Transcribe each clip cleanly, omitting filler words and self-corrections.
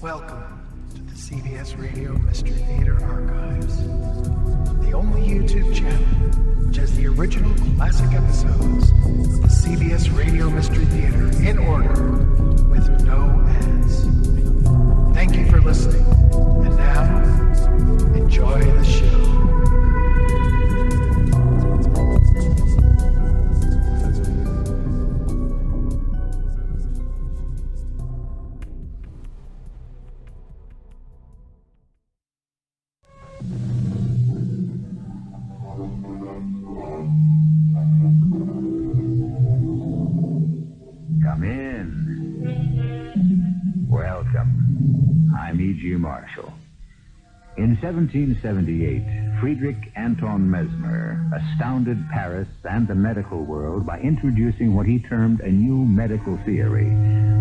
Welcome to the CBS Radio Mystery Theater Archives, the only YouTube channel which has the original classic episodes of the CBS Radio Mystery Theater in order with no ads. Thank you for listening, and now, enjoy the show. Come in. Welcome. I'm E.G. Marshall. In 1778, Friedrich Anton Mesmer astounded Paris and the medical world by introducing what he termed a new medical theory,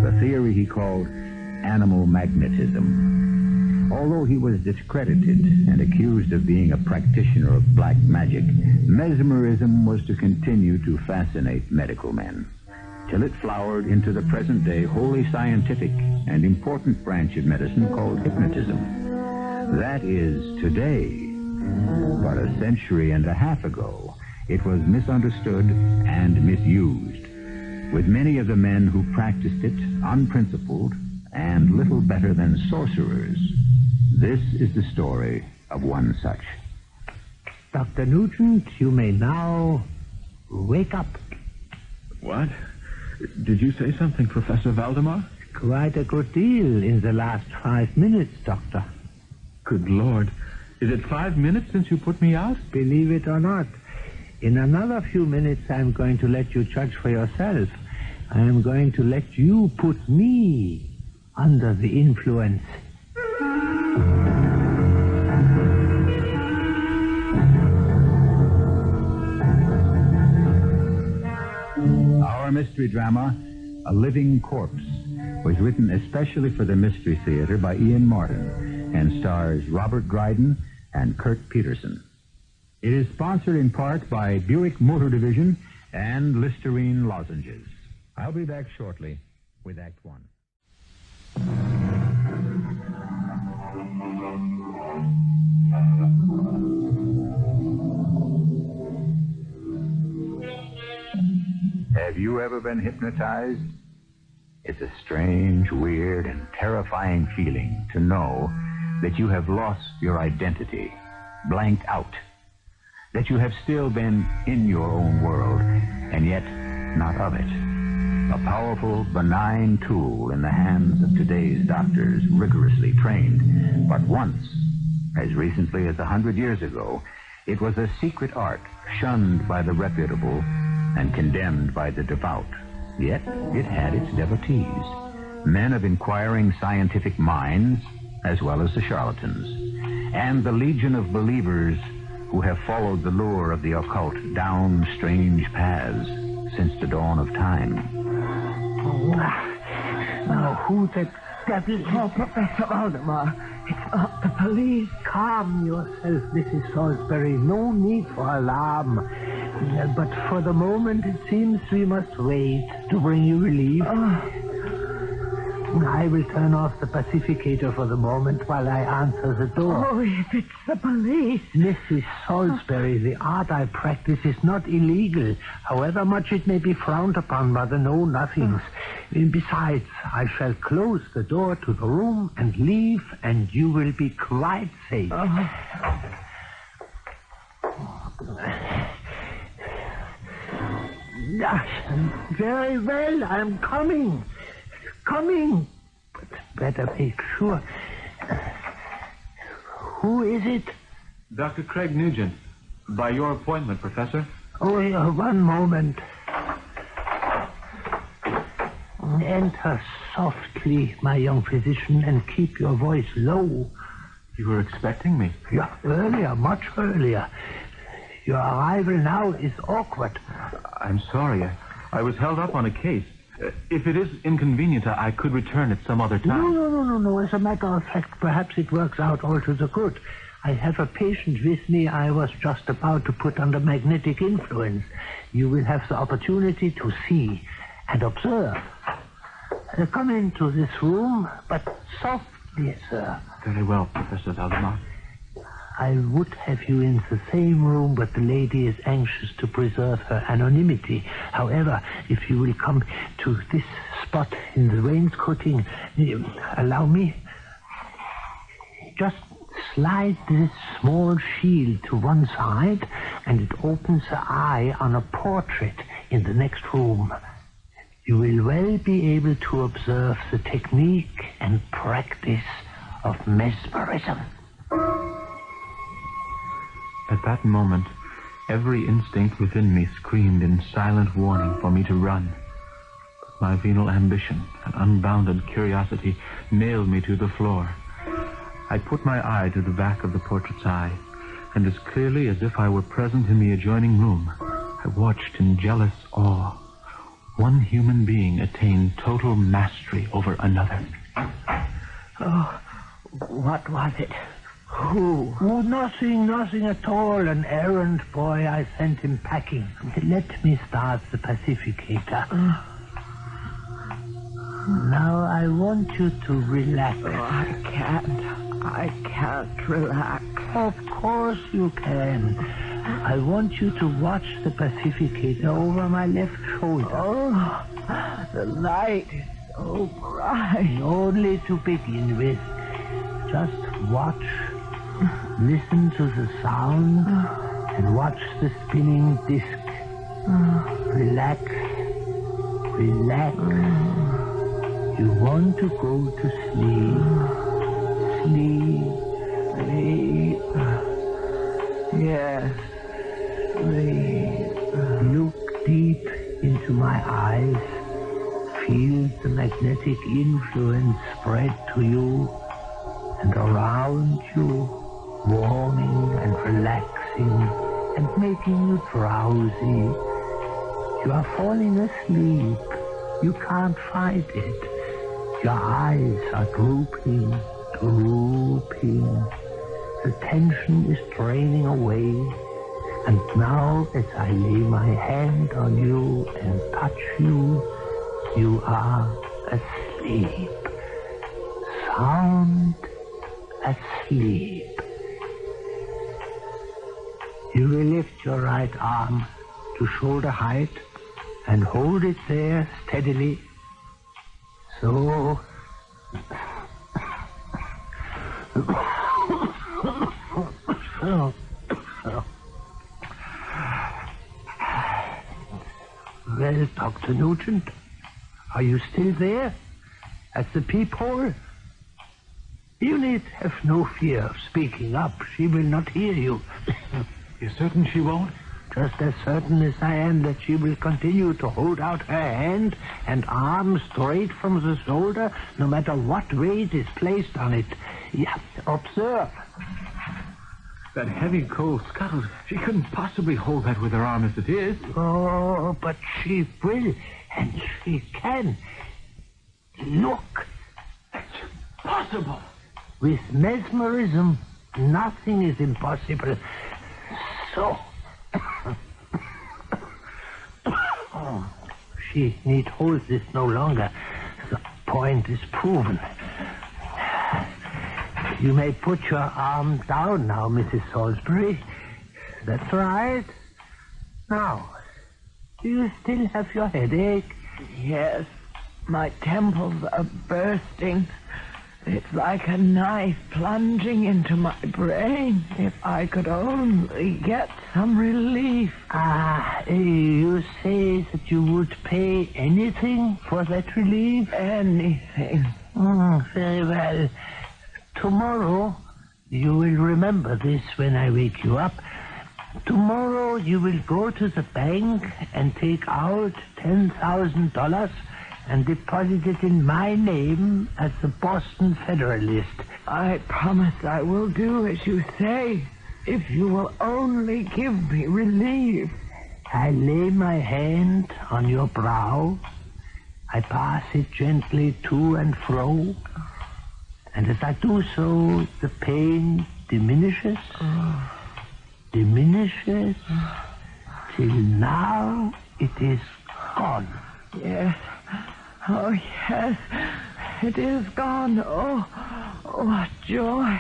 the theory he called animal magnetism. Although he was discredited and accused of being a practitioner of black magic, mesmerism was to continue to fascinate medical men, till it flowered into the present-day wholly scientific and important branch of medicine called hypnotism. That is today. But a century and a half ago, it was misunderstood and misused, with many of the men who practiced it unprincipled and little better than sorcerers. This is the story of one such. Dr. Nugent, you may now wake up. What? Did you say something, Professor Valdemar? Quite a good deal in the last 5 minutes, Doctor. Good Lord. Is it 5 minutes since you put me out? Believe it or not, in another few minutes I'm going to let you judge for yourself. I am going to let you put me under the influence. Our mystery drama, A Living Corpse, was written especially for the Mystery Theater by Ian Martin and stars Robert Dryden and Kirk Peterson. It is sponsored in part by Buick Motor Division and Listerine Lozenges. I'll be back shortly with Act One. Have you ever been hypnotized? It's a strange, weird, and terrifying feeling to know that you have lost your identity, blanked out, that you have still been in your own world, and yet not of it. A powerful, benign tool in the hands of today's doctors, rigorously trained. But once, as recently as 100 years ago, it was a secret art shunned by the reputable and condemned by the devout. Yet it had its devotees, men of inquiring scientific minds, as well as the charlatans, and the legion of believers who have followed the lure of the occult down strange paths since the dawn of time. Now, who the devil? Oh, Professor Valdemar, it's not the police. Calm yourself, Mrs. Salisbury. No need for alarm. But for the moment, it seems we must wait to bring you relief. I will turn off the pacificator for the moment while I answer the door. Oh, if it's the police. Mrs. Salisbury, the art I practice is not illegal, however much it may be frowned upon by the know-nothings. Besides, I shall close the door to the room and leave, and you will be quite safe. Very well, I'm coming. But better make sure. Who is it? Dr. Craig Nugent. By your appointment, Professor. Oh, one moment. Enter softly, my young physician, and keep your voice low. You were expecting me? Yeah, earlier, much earlier. Your arrival now is awkward. I'm sorry. I was held up on a case. If it is inconvenient, I could return at some other time. No. As a matter of fact, perhaps it works out all to the good. I have a patient with me I was just about to put under magnetic influence. You will have the opportunity to see and observe. Come into this room, but Yes, sir. Very well, Professor Valdemar. I would have you in the same room, but the lady is anxious to preserve her anonymity. However, if you will come to this spot in the wainscoting, allow me. Just slide this small shield to one side, and it opens the eye on a portrait in the next room. You will well be able to observe the technique and practice of mesmerism. At that moment, every instinct within me screamed in silent warning for me to run. But my venal ambition and unbounded curiosity nailed me to the floor. I put my eye to the back of the portrait's eye, and as clearly as if I were present in the adjoining room, I watched in jealous awe. One human being attained total mastery over another. Oh, what was it? Who? Oh, nothing at all. An errand boy. I sent him packing. Let me start the pacificator. Now I want you to relax. Oh, I can't relax. Of course you can. I want you to watch the pacificator over my left shoulder. Oh, the light is so bright. Only to begin with. Just watch. Listen to the sound and watch the spinning disc. Relax. Relax. You want to go to sleep. Sleep. Yes. Sleep. Look deep into my eyes. Feel the magnetic influence spread to you and around you, warming and relaxing and making you drowsy. You are falling asleep. You can't fight it. Your eyes are drooping. The tension is draining away. And now, as I lay my hand on you and touch you, you are asleep. Sound asleep. You will lift your right arm to shoulder height and hold it there steadily. So. Well, Dr. Nugent, are you still there? At the peephole? You need have no fear of speaking up. She will not hear you. You're certain she won't? Just as certain as I am that she will continue to hold out her hand and arm straight from the shoulder, no matter what weight is placed on it. Yeah, observe. That heavy cold scuttle, she couldn't possibly hold that with her arm as it is. Oh, but she will, and she can. Look. It's possible. With mesmerism, nothing is impossible. So. She need hold this no longer. The point is proven. You may put your arm down now, Mrs. Salisbury. That's right. Now, do you still have your headache? Yes, my temples are bursting. It's like a knife plunging into my brain. If I could only get some relief. You say that you would pay anything for that relief? Anything. Very well. Tomorrow, you will remember this when I wake you up. Tomorrow, you will go to the bank and take out $10,000 and deposit it in my name as the Boston Federalist. I promise I will do as you say, if you will only give me relief. I lay my hand on your brow. I pass it gently to and fro. And as I do so, the pain diminishes, diminishes, till now it is gone. Yes. Oh, yes. It is gone. Oh, What joy.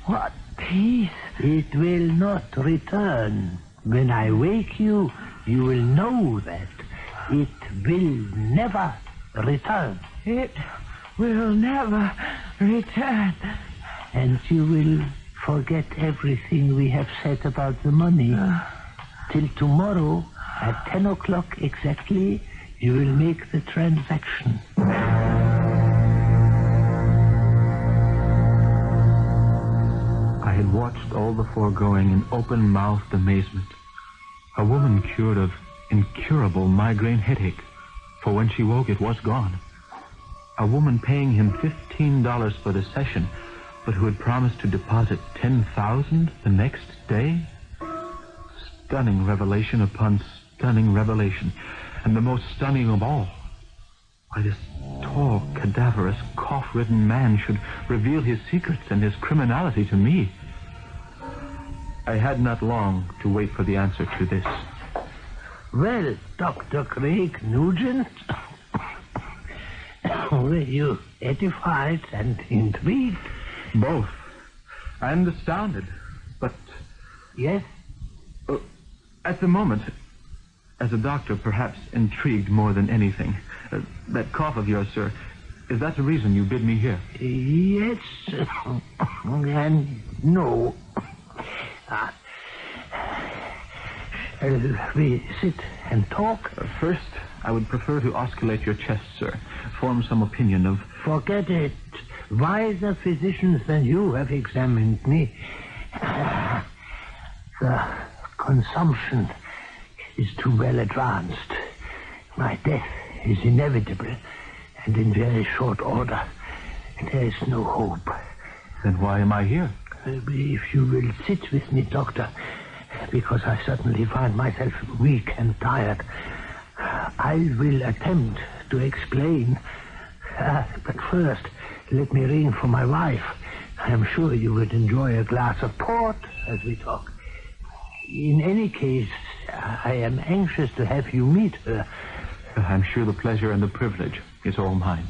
What peace. It will not return. When I wake you, you will know that it will never return. It will never return. And you will forget everything we have said about the money. Till tomorrow, at 10 o'clock exactly, you will make the transaction. I had watched all the foregoing in open-mouthed amazement. A woman cured of incurable migraine headache, for when she woke it was gone. A woman paying him $15 for the session, but who had promised to deposit $10,000 the next day? Stunning revelation upon stunning revelation, and the most stunning of all. Why, this tall, cadaverous, cough-ridden man should reveal his secrets and his criminality to me. I had not long to wait for the answer to this. Well, Dr. Craig Nugent, were you edified and intrigued? Both. And astounded. But Yes? at the moment, as a doctor, perhaps intrigued more than anything. That cough of yours, sir, is that the reason you bid me here? Yes and no. We sit and talk. First, I would prefer to auscultate your chest, sir. Form some opinion of... Forget it. Wiser physicians than you have examined me. The consumption is too well advanced. My death is inevitable and in very short order. There is no hope. Then why am I here? If you will sit with me, Doctor, because I suddenly find myself weak and tired, I will attempt to explain. But first, let me ring for my wife. I am sure you would enjoy a glass of port as we talk. In any case, I am anxious to have you meet her. I'm sure the pleasure and the privilege is all mine.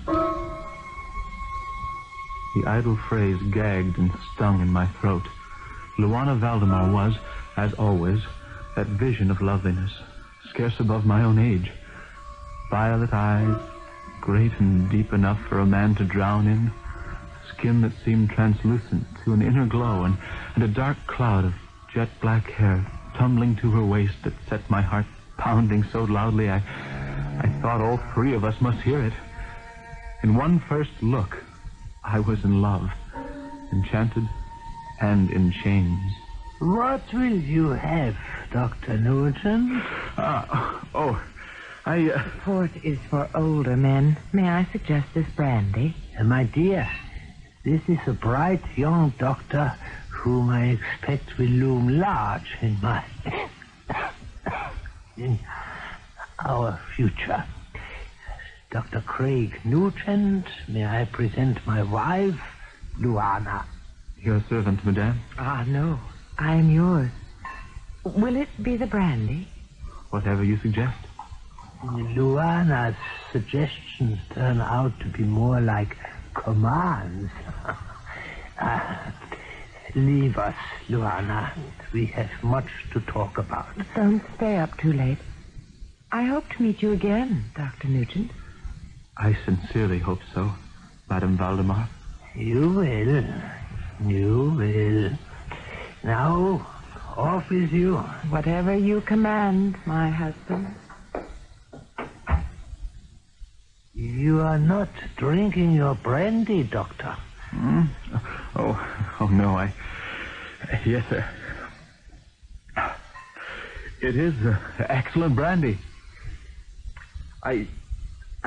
The idle phrase gagged and stung in my throat. Luana Valdemar was, as always, that vision of loveliness, scarce above my own age. Violet eyes, great and deep enough for a man to drown in, skin that seemed translucent to an inner glow, and a dark cloud of jet black hair tumbling to her waist that set my heart pounding so loudly I thought all three of us must hear it. In one first look, I was in love, enchanted and in chains. What will you have, Dr. Nugent? Port is for older men. May I suggest this brandy? My dear, this is a bright young doctor whom I expect will loom large in our future. Dr. Craig Nugent, may I present my wife, Luana? Your servant, madame. No. I am yours. Will it be the brandy? Whatever you suggest. Luana's suggestions turn out to be more like commands. Leave us, Luana. We have much to talk about. Don't stay up too late. I hope to meet you again, Dr. Nugent. I sincerely hope so, Madame Valdemar. You will. You will. Now, off with you. Whatever you command, my husband. You are not drinking your brandy, Doctor. Oh, no, yes, sir. It is excellent brandy. I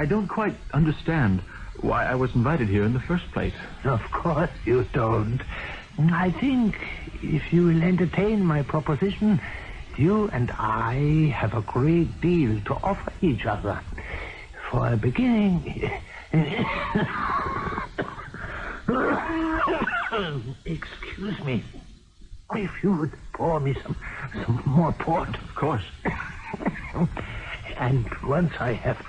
don't quite understand why I was invited here in the first place. Of course you don't. I think if you will entertain my proposition, you and I have a great deal to offer each other. For a beginning... Excuse me. If you would pour me some more port. Of course. And once I have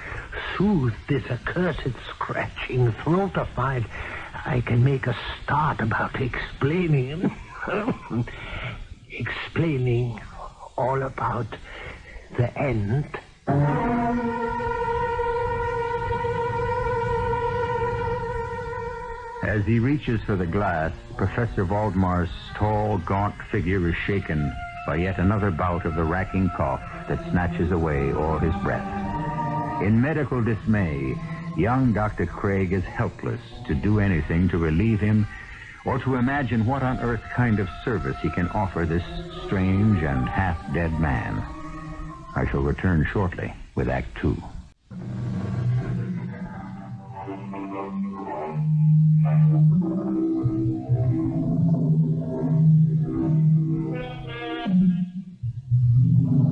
soothed this accursed scratching throat of mine, I can make a start about explaining all about the end. As he reaches for the glass, Professor Valdemar's tall, gaunt figure is shaken by yet another bout of the racking cough that snatches away all his breath. In medical dismay, young Dr. Craig is helpless to do anything to relieve him or to imagine what on earth kind of service he can offer this strange and half-dead man. I shall return shortly with Act Two.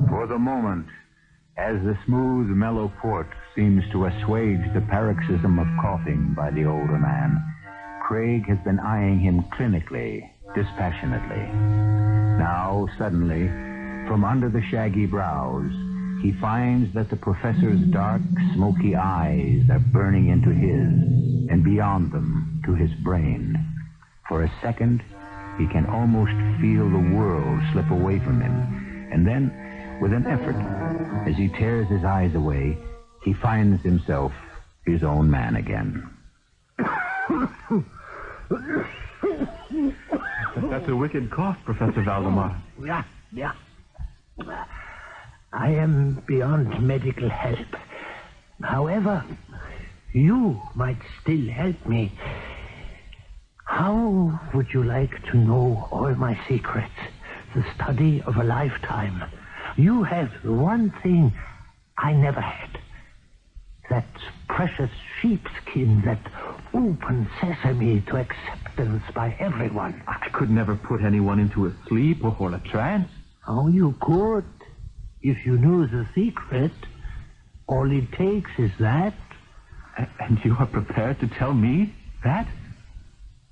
For the moment, as the smooth, mellow port seems to assuage the paroxysm of coughing by the older man, Craig has been eyeing him clinically, dispassionately. Now, suddenly, from under the shaggy brows, he finds that the professor's dark, smoky eyes are burning into his, and beyond them, to his brain. For a second, he can almost feel the world slip away from him, and then, with an effort, as he tears his eyes away, he finds himself his own man again. That's a wicked cough, Professor Valdemar. Yeah. I am beyond medical help. However, you might still help me. How would you like to know all my secrets? The study of a lifetime. You have one thing I never had. That precious sheepskin, that open sesame to acceptance by everyone. I could never put anyone into a sleep or a trance. Oh, you could, if you knew the secret. All it takes is that. And you are prepared to tell me that?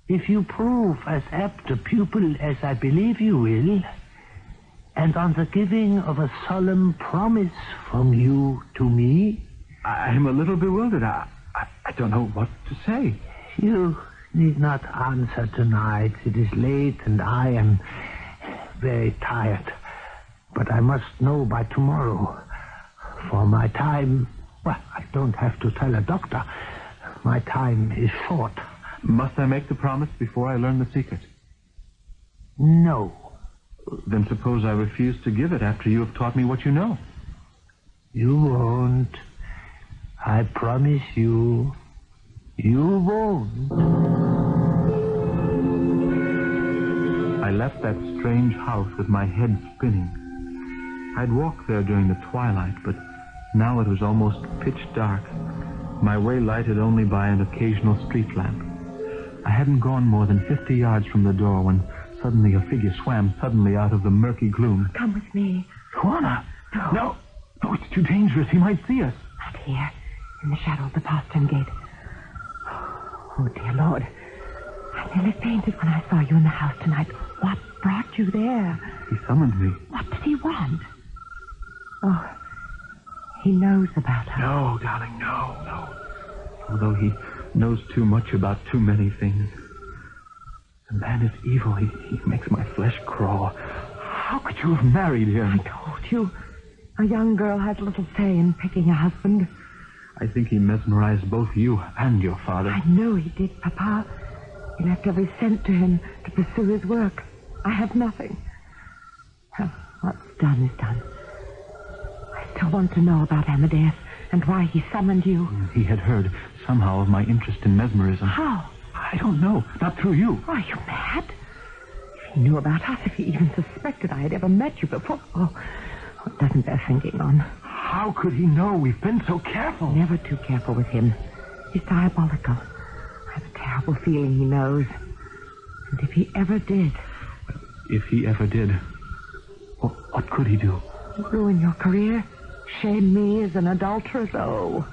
If you prove as apt a pupil as I believe you will, and on the giving of a solemn promise from you to me. I'm a little bewildered. I don't know what to say. You need not answer tonight. It is late and I am very tired. But I must know by tomorrow. For my time, well, I don't have to tell a doctor. My time is short. Must I make the promise before I learn the secret? No. Then suppose I refuse to give it after you have taught me what you know. You won't. I promise you. You won't. I left that strange house with my head spinning. I'd walked there during the twilight, but now it was almost pitch dark, my way lighted only by an occasional street lamp. I hadn't gone more than 50 yards from the door when suddenly a figure swam suddenly out of the murky gloom. Come with me. Juana! No, it's too dangerous. He might see us. Right here, in the shadow of the postern gate. Oh, dear Lord. I nearly fainted when I saw you in the house tonight. What brought you there? He summoned me. What did he want? Oh, he knows about her. No, darling, no. Although he knows too much about too many things. The man is evil. He makes my flesh crawl. How could you have married him? I told you. A young girl has little say in picking a husband. I think he mesmerized both you and your father. I know he did, Papa. He left every cent to him to pursue his work. I have nothing. Well, what's done is done. I still want to know about Amadeus and why he summoned you. He had heard somehow of my interest in mesmerism. How? I don't know. Not through you. Are you mad? If he knew about us, if he even suspected I had ever met you before... Oh, it doesn't bear thinking on. How could he know? We've been so careful. Never too careful with him. He's diabolical. I have a terrible feeling he knows. And if he ever did... If he ever did, what could he do? Ruin your career? Shame me as an adulteress? Oh,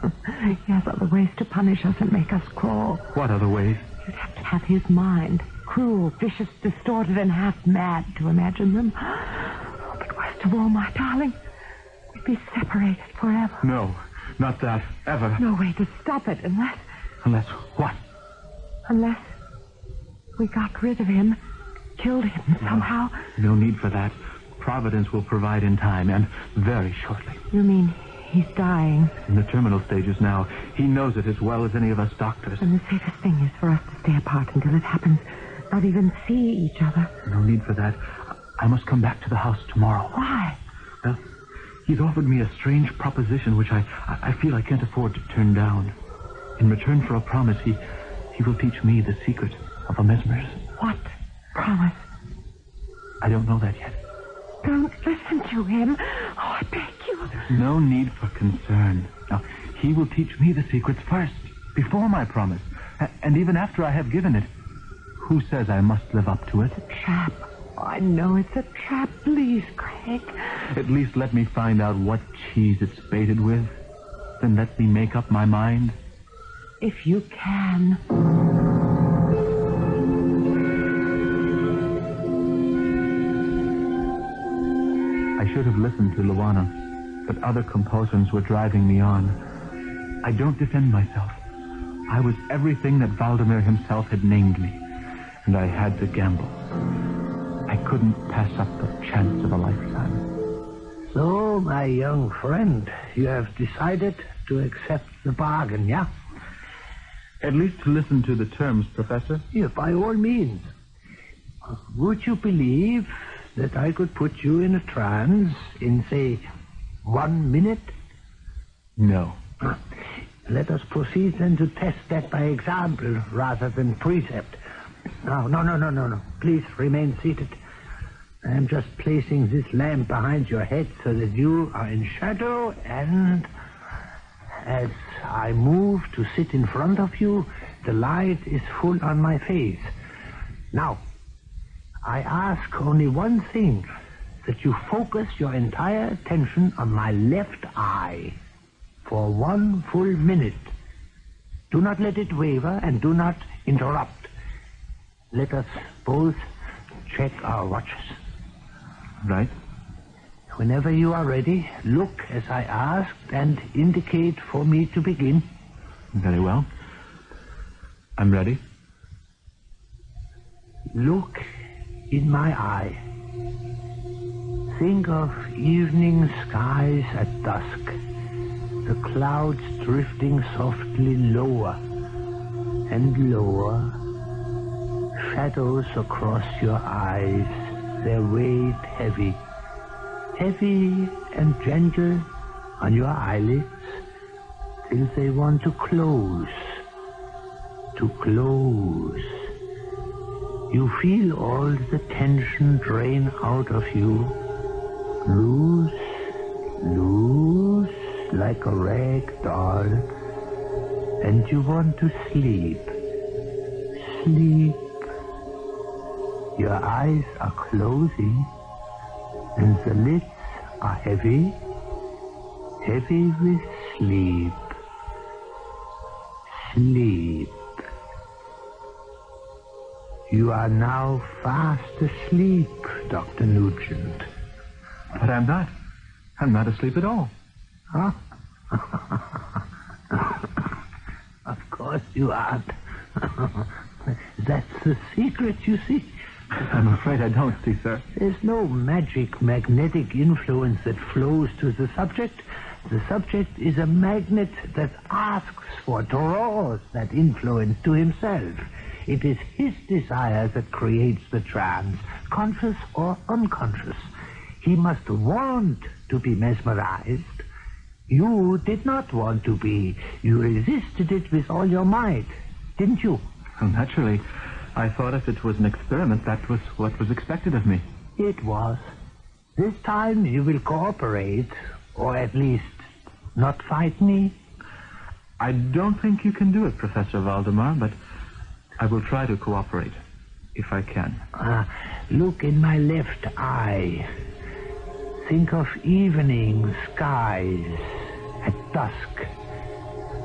he has other ways to punish us and make us crawl. What other ways? You'd have to have his mind. Cruel, vicious, distorted, and half mad to imagine them. Oh, but worst of all, my darling, we'd be separated forever. No, not that. Ever. No way to stop it unless... Unless what? Unless We got rid of him. Killed him somehow. No need for that. Providence will provide in time, and very shortly. You mean he's dying? In the terminal stages now. He knows it as well as any of us doctors. And the safest thing is for us to stay apart until it happens. Not even see each other. No need for that. I must come back to the house tomorrow. Why? Well, he's offered me a strange proposition which I feel I can't afford to turn down. In return for a promise, he will teach me the secret of a mesmerism. What promise? I don't know that yet. Don't listen to him. Oh, I beg you. No need for concern. Now, he will teach me the secrets first, before my promise, and even after I have given it. Who says I must live up to it? It's a trap. Oh, I know it's a trap. Please, Craig. At least let me find out what cheese it's baited with. Then let me make up my mind. If you can. I should have listened to Luana, but other compulsions were driving me on. I don't defend myself. I was everything that Valdemar himself had named me, and I had to gamble. I couldn't pass up the chance of a lifetime. So, my young friend, you have decided to accept the bargain, yeah? At least to listen to the terms, Professor. Yeah, by all means. Would you believe that I could put you in a trance in, say, 1 minute? No. Let us proceed then to test that by example rather than precept. No. Please remain seated. I am just placing this lamp behind your head so that you are in shadow, and as I move to sit in front of you, the light is full on my face. Now, I ask only one thing, that you focus your entire attention on my left eye for 1 full minute. Do not let it waver and do not interrupt. Let us both check our watches. Right? Whenever you are ready, look as I asked and indicate for me to begin. Very well. I'm ready. Look in my eye. Think of evening skies at dusk, the clouds drifting softly lower and lower, shadows across your eyes, their weight heavy and gentle on your eyelids, till they want to close. You feel all the tension drain out of you, loose, like a rag doll, and you want to sleep. Your eyes are closing, and the lids are heavy with sleep. You are now fast asleep, Dr. Nugent. But I'm not. I'm not asleep at all. Huh? Of course you aren't. That's the secret, you see. I'm afraid I don't see, sir. There's no magic magnetic influence that flows to the subject. The subject is a magnet that asks for, draws that influence to himself. It is his desire that creates the trance, conscious or unconscious. He must want to be mesmerized. You did not want to be. You resisted it with all your might, didn't you? Well, naturally. I thought if it was an experiment, that was what was expected of me. It was. This time you will cooperate, or at least not fight me. I don't think you can do it, Professor Valdemar, but I will try to cooperate, if I can. Look in my left eye. Think of evening skies at dusk.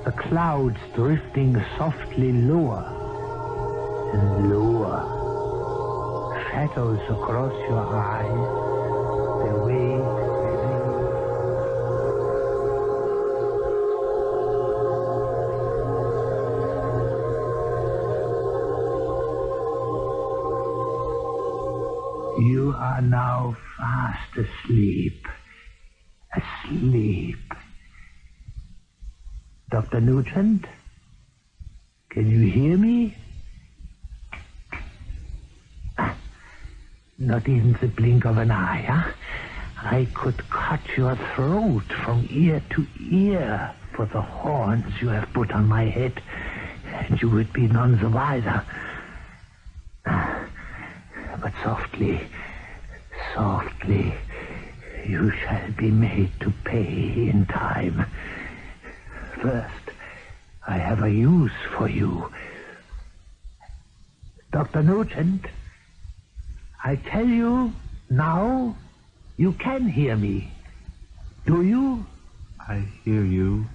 The clouds drifting softly lower and lower. Shadows across your eyes. Their weight heavy. You are now fast asleep. Asleep. Dr. Nugent? Can you hear me? Not even the blink of an eye, huh? I could cut your throat from ear to ear for the horns you have put on my head, and you would be none the wiser. But softly, softly, you shall be made to pay in time. First, I have a use for you. Dr. Nugent, I tell you now, you can hear me. Do you? I hear you.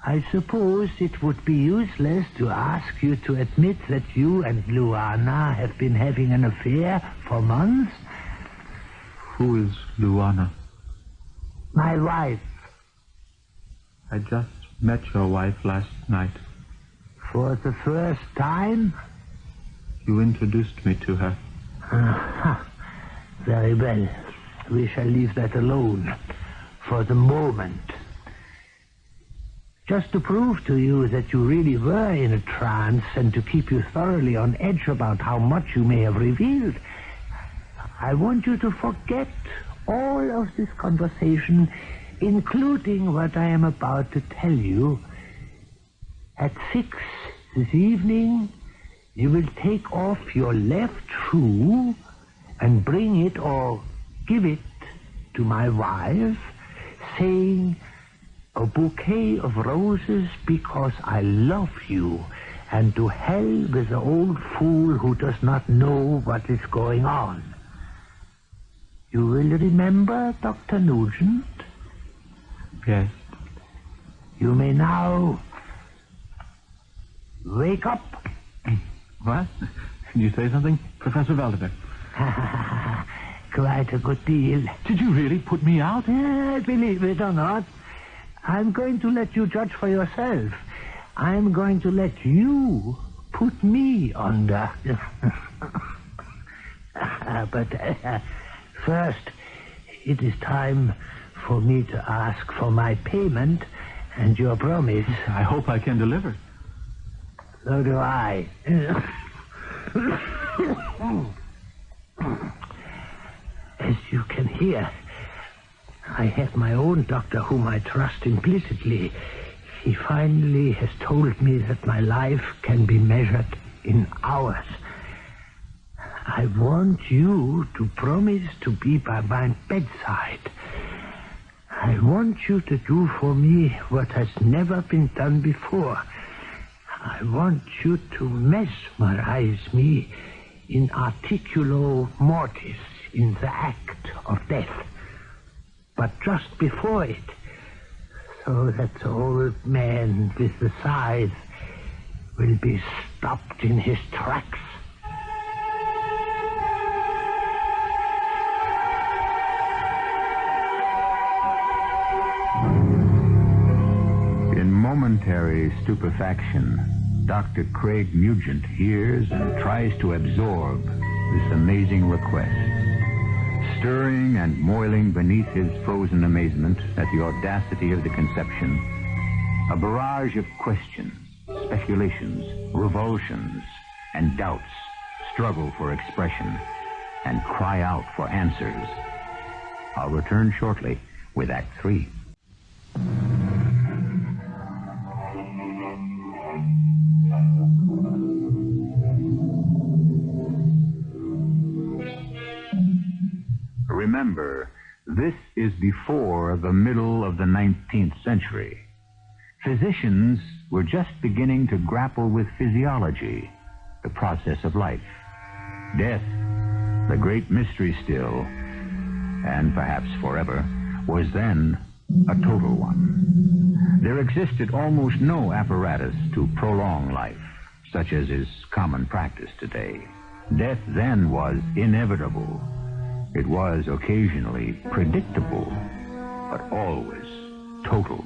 I suppose it would be useless to ask you to admit that you and Luana have been having an affair for months. Who is Luana? My wife. I just met your wife last night. For the first time? You introduced me to her. Very well. We shall leave that alone for the moment. Just to prove to you that you really were in a trance and to keep you thoroughly on edge about how much you may have revealed, I want you to forget all of this conversation, including what I am about to tell you. At 6 this evening, you will take off your left shoe and bring it or give it to my wife, saying, "A bouquet of roses because I love you, and to hell with the old fool who does not know what is going on." You will remember, Dr. Nugent? Yes. You may now wake up. What? Did you say something, Professor Valdebeck? Quite a good deal. Did you really put me out? Believe it or not, I'm going to let you judge for yourself. I'm going to let you put me under. But first, it is time for me to ask for my payment and your promise. I hope I can deliver. So do I. As you can hear, I have my own doctor whom I trust implicitly. He finally has told me that my life can be measured in hours. I want you to promise to be by my bedside. I want you to do for me what has never been done before. I want you to mesmerize me in articulo mortis, in the act of death. But just before it, so that the old man with the scythe will be stopped in his tracks. In momentary stupefaction, Dr. Craig Nugent hears and tries to absorb this amazing request. Stirring and moiling beneath his frozen amazement at the audacity of the conception, a barrage of questions, speculations, revulsions, and doubts struggle for expression and cry out for answers. I'll return shortly with Act 3. Remember, this is before the middle of the 19th century. Physicians were just beginning to grapple with physiology, the process of life. Death, the great mystery still, and perhaps forever, was then a total one. There existed almost no apparatus to prolong life, such as is common practice today. Death then was inevitable. It was occasionally predictable, but always total,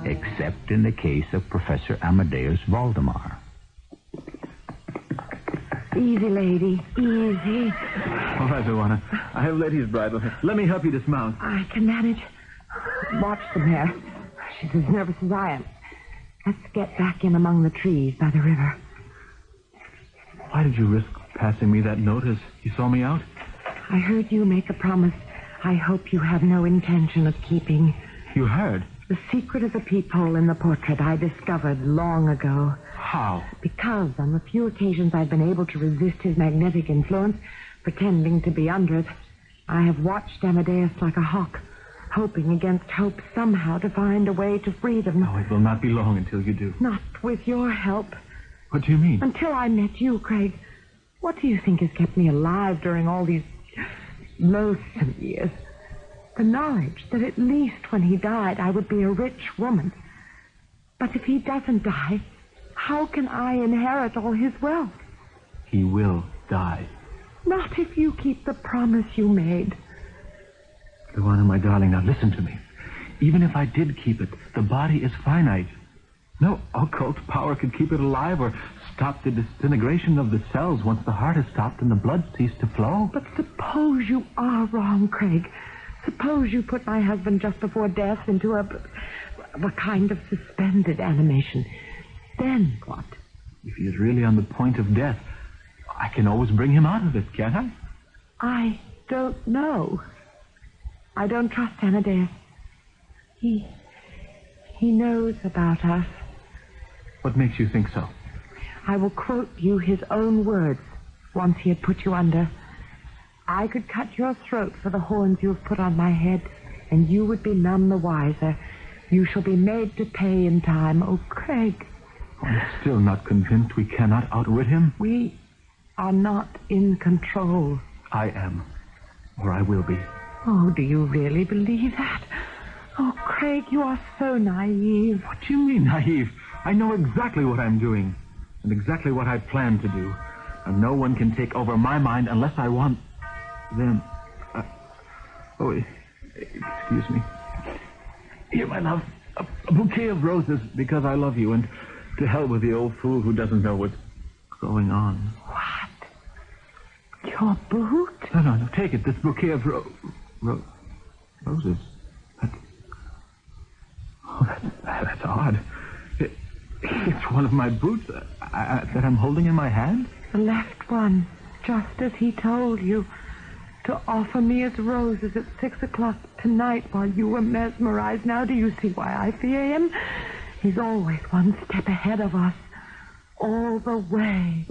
except in the case of Professor Amadeus Valdemar. Easy, lady. Easy. All right, Luana. I have Letty's bridle. Let me help you dismount. I can manage. Watch the mare. She's as nervous as I am. Let's get back in among the trees by the river. Why did you risk passing me that note as you saw me out? I heard you make a promise I hope you have no intention of keeping. You heard? The secret of the peephole in the portrait I discovered long ago. How? Because on the few occasions I've been able to resist his magnetic influence, pretending to be under it, I have watched Amadeus like a hawk, hoping against hope somehow to find a way to freedom. Oh, it will not be long until you do. Not with your help. What do you mean? Until I met you, Craig. What do you think has kept me alive during all these loathsome years? The knowledge that at least when he died I would be a rich woman. But if he doesn't die, how can I inherit all his wealth? He will die. Not if you keep the promise you made. Luana, my darling, now listen to me. Even if I did keep it, the body is finite. No occult power could keep it alive or stop the disintegration of the cells once the heart has stopped and the blood ceased to flow. But suppose you are wrong, Craig. Suppose you put my husband just before death into a kind of suspended animation. Then what? If he is really on the point of death, I can always bring him out of it, can't I? I don't know. I don't trust Amadeus. He knows about us. What makes you think so? I will quote you his own words once he had put you under. I could cut your throat for the horns you have put on my head, and you would be none the wiser. You shall be made to pay in time. Oh, Craig. I'm still not convinced we cannot outwit him. We are not in control. I am, or I will be. Oh, do you really believe that? Oh, Craig, you are so naive. What do you mean, naive? I know exactly what I'm doing, and exactly what I plan to do. And no one can take over my mind unless I want them. Excuse me. Here, my love, a bouquet of roses because I love you, and to hell with the old fool who doesn't know what's going on. What? Your boot? No, take it. This bouquet of roses. That's odd. It's one of my boots that I'm holding in my hand. The left one, just as he told you, to offer me as roses at 6 o'clock tonight while you were mesmerized. Now do you see why I fear him? He's always one step ahead of us, all the way.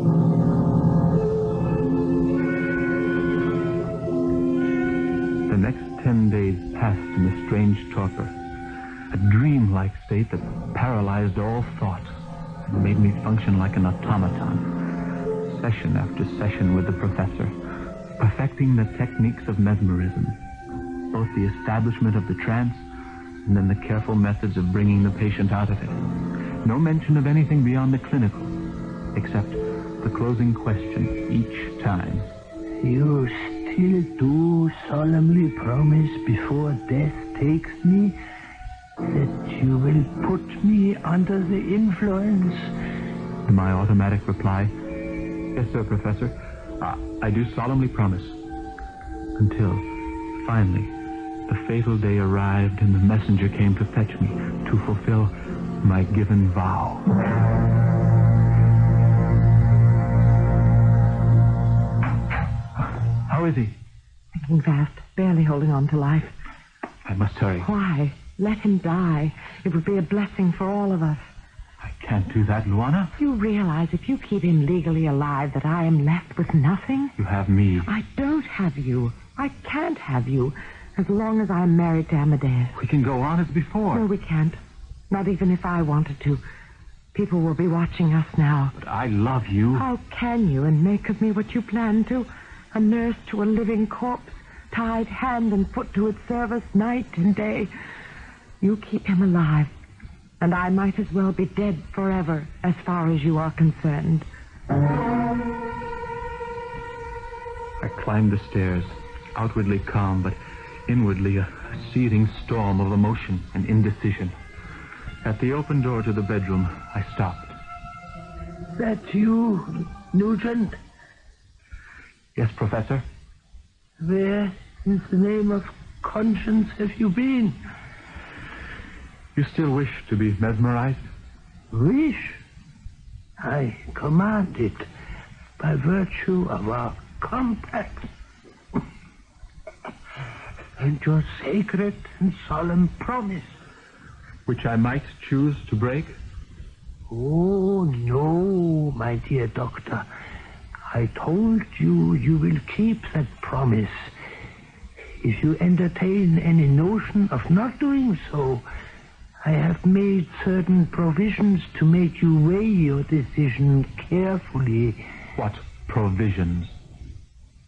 The next 10 days passed in a strange torpor, a dream-like state that paralyzed all thought and made me function like an automaton, session after session with the professor, perfecting the techniques of mesmerism, both the establishment of the trance and then the careful methods of bringing the patient out of it. No mention of anything beyond the clinical, except the closing question each time. You still do solemnly promise before death takes me that you will put me under the influence? My automatic reply, yes, sir, Professor. I do solemnly promise. Until, finally, the fatal day arrived and the messenger came to fetch me to fulfill my given vow. How is he? Thinking fast, barely holding on to life. I must hurry. Why? Let him die. It would be a blessing for all of us. I can't do that, Luana. You realize if you keep him legally alive that I am left with nothing? You have me. I don't have you. I can't have you as long as I'm married to Amadeus. We can go on as before. No, we can't. Not even if I wanted to. People will be watching us now. But I love you. How can you and make of me what you plan to? A nurse to a living corpse, tied hand and foot to its service night and day. You keep him alive, and I might as well be dead forever as far as you are concerned. I climbed the stairs, outwardly calm, but inwardly a seething storm of emotion and indecision. At the open door to the bedroom, I stopped. That you, Nugent? Yes, Professor? Where, in the name of conscience, have you been? You still wish to be mesmerized? Wish? I command it by virtue of our compact and your sacred and solemn promise. Which I might choose to break? Oh, no, my dear doctor. I told you you will keep that promise. If you entertain any notion of not doing so, I have made certain provisions to make you weigh your decision carefully. What provisions?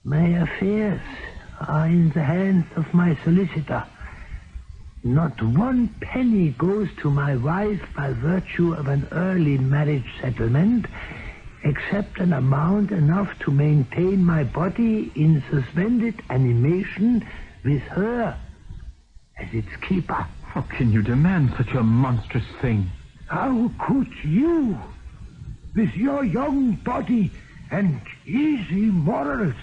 My affairs are in the hands of my solicitor. Not one penny goes to my wife by virtue of an early marriage settlement, except an amount enough to maintain my body in suspended animation with her as its keeper. How can you demand such a monstrous thing? How could you, with your young body and easy morals,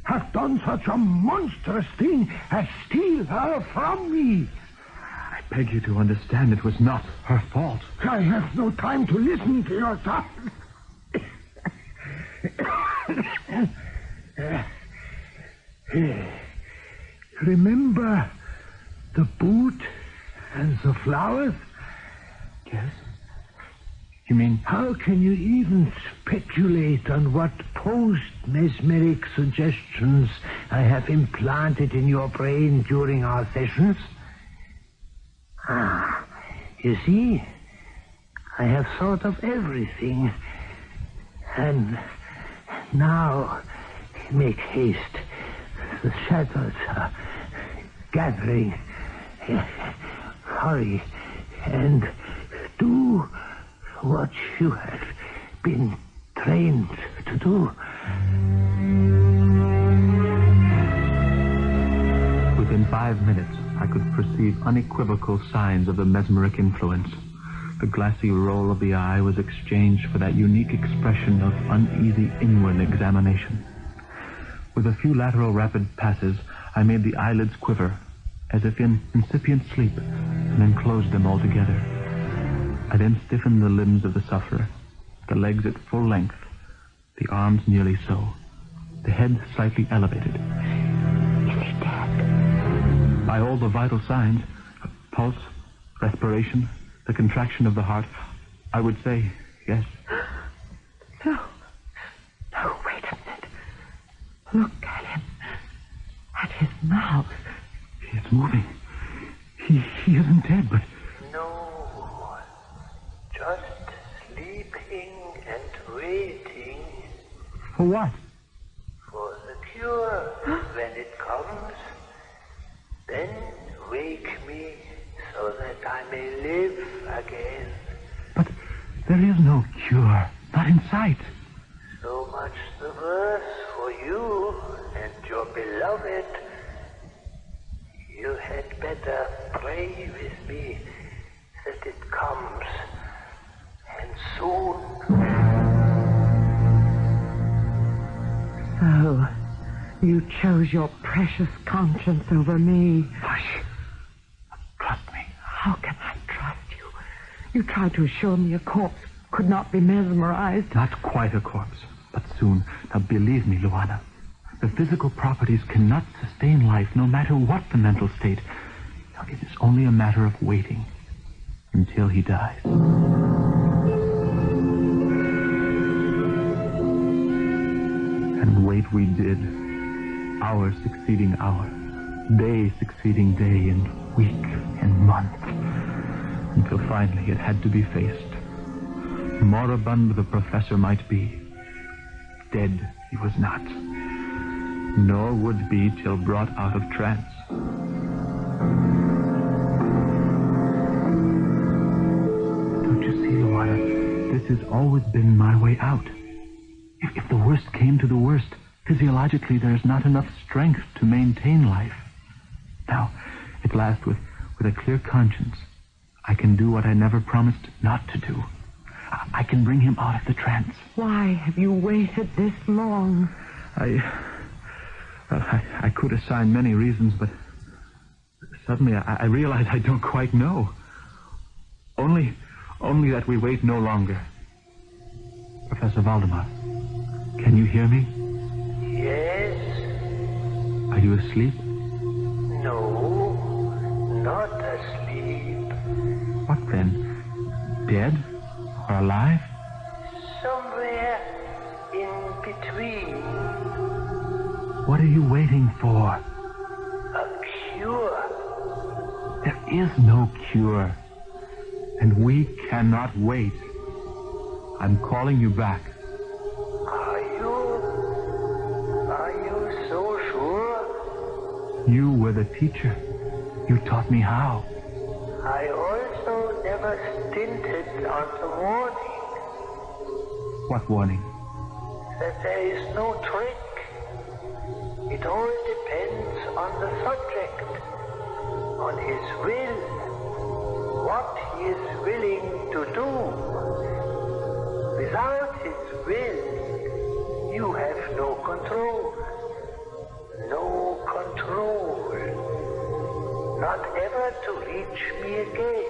have done such a monstrous thing as steal her from me? I beg you to understand it was not her fault. I have no time to listen to your talk. Remember the boot and the flowers? Yes? You mean... How can you even speculate on what post-mesmeric suggestions I have implanted in your brain during our sessions? You see, I have thought of everything. And now, make haste. The shadows are gathering. Hurry and do what you have been trained to do. Within 5 minutes, I could perceive unequivocal signs of the mesmeric influence. The glassy roll of the eye was exchanged for that unique expression of uneasy inward examination. With a few lateral rapid passes, I made the eyelids quiver, as if in incipient sleep, and then closed them altogether. I then stiffened the limbs of the sufferer, the legs at full length, the arms nearly so, the head slightly elevated. Is he dead? By all the vital signs, pulse, respiration, the contraction of the heart, I would say yes. No, wait a minute. Look at him. At his mouth. He is moving. He isn't dead, but... No, just sleeping and waiting. For what? For the cure, when it comes. Then wake me so that I may live again. But there is no cure. Not in sight. So much the worse for you and your beloved. You had better pray with me that it comes, and soon. So, you chose your precious conscience over me. Hush. Trust me. How can I trust you? You tried to assure me a corpse could not be mesmerized. Not quite a corpse, but soon. Now, believe me, Luana, the physical properties cannot sustain life, no matter what the mental state. Now, it is only a matter of waiting until he dies. And wait we did, hour succeeding hour, day succeeding day, and week and month, until finally it had to be faced. Moribund the professor might be, dead he was not, nor would be till brought out of trance. Don't you see, Luana, this has always been my way out. If the worst came to the worst, physiologically there is not enough strength to maintain life. Now, at last, with a clear conscience, I can do what I never promised not to do. I can bring him out of the trance. Why have you waited this long? I could assign many reasons, but suddenly I realize I don't quite know. Only that we wait no longer. Professor Valdemar, can you hear me? Yes? Are you asleep? No, not asleep. What then? Dead or alive? Somewhere in between. What are you waiting for? A cure. There is no cure. And we cannot wait. I'm calling you back. Are you so sure? You were the teacher. You taught me how. I also never stinted on the warning What warning? that there is no trick. It all depends on the subject, on his will, what he is willing to do. Without his will, you have no control. No control. Not ever to reach me again.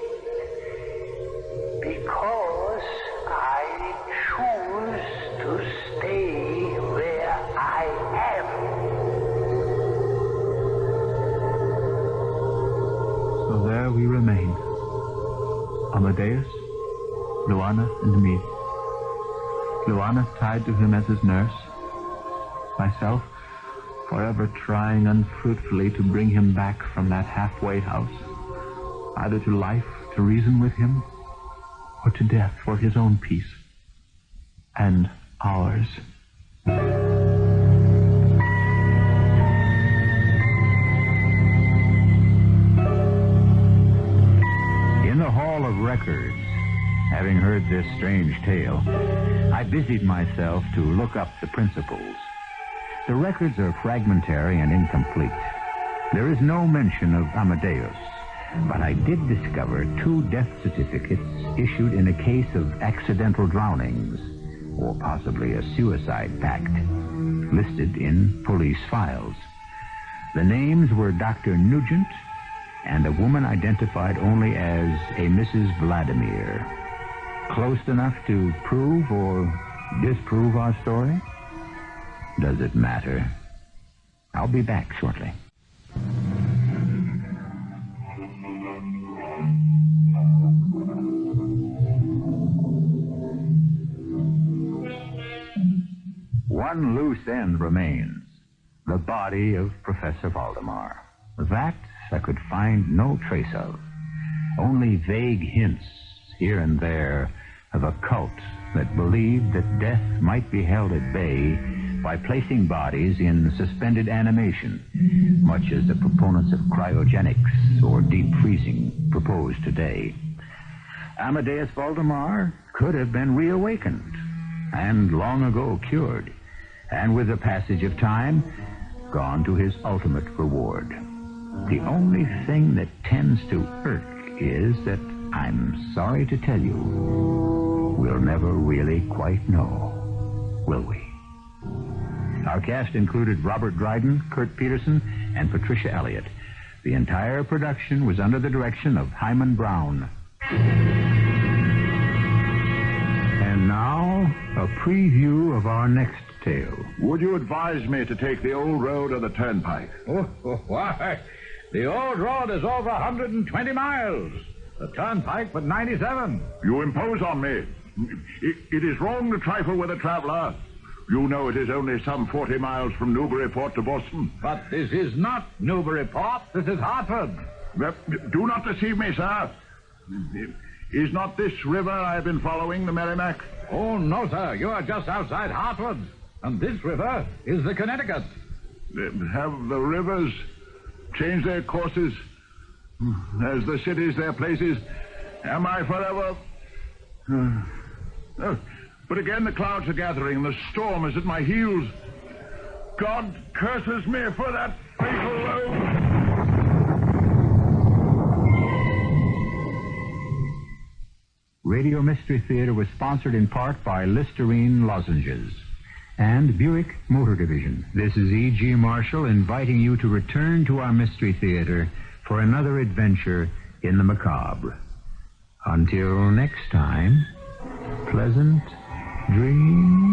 Because I choose to stay where I am. So there we remain. Amadeus, Luana, and me. Luana tied to him as his nurse. Myself, forever trying unfruitfully to bring him back from that halfway house, either to life to reason with him, or to death for his own peace. And ours. In the Hall of Records, having heard this strange tale, I busied myself to look up the principles. The records are fragmentary and incomplete. There is no mention of Amadeus, but I did discover 2 death certificates issued in a case of accidental drownings, or possibly a suicide pact, listed in police files. The names were Dr. Nugent and a woman identified only as a Mrs. Vladimir. Close enough to prove or disprove our story? Does it matter? I'll be back shortly. One loose end remains. The body of Professor Valdemar. That I could find no trace of. Only vague hints here and there of a cult that believed that death might be held at bay by placing bodies in suspended animation, much as the proponents of cryogenics or deep freezing propose today. Amadeus Valdemar could have been reawakened and long ago cured, and with the passage of time, gone to his ultimate reward. The only thing that tends to irk is that I'm sorry to tell you, we'll never really quite know, will we? Our cast included Robert Dryden, Kirk Peterson, and Patricia Elliot. The entire production was under the direction of Hyman Brown. And now, a preview of our next tale. Would you advise me to take the old road or the turnpike? Why, the old road is over 120 miles. The turnpike but 97. You impose on me. It is wrong to trifle with a traveler. You know it is only some 40 miles from Newburyport to Boston. But this is not Newburyport. This is Hartford. Do not deceive me, sir. Is not this river I have been following the Merrimack? Oh, no, sir. You are just outside Hartford. And this river is the Connecticut. Have the rivers changed their courses as the cities their places? Am I forever... But again the clouds are gathering and the storm is at my heels. God curses me for that fatal road. Radio Mystery Theater was sponsored in part by Listerine lozenges. and Buick Motor Division. This is E.G. Marshall inviting you to return to our Mystery Theater for another adventure in the macabre. Until next time, pleasant dreams.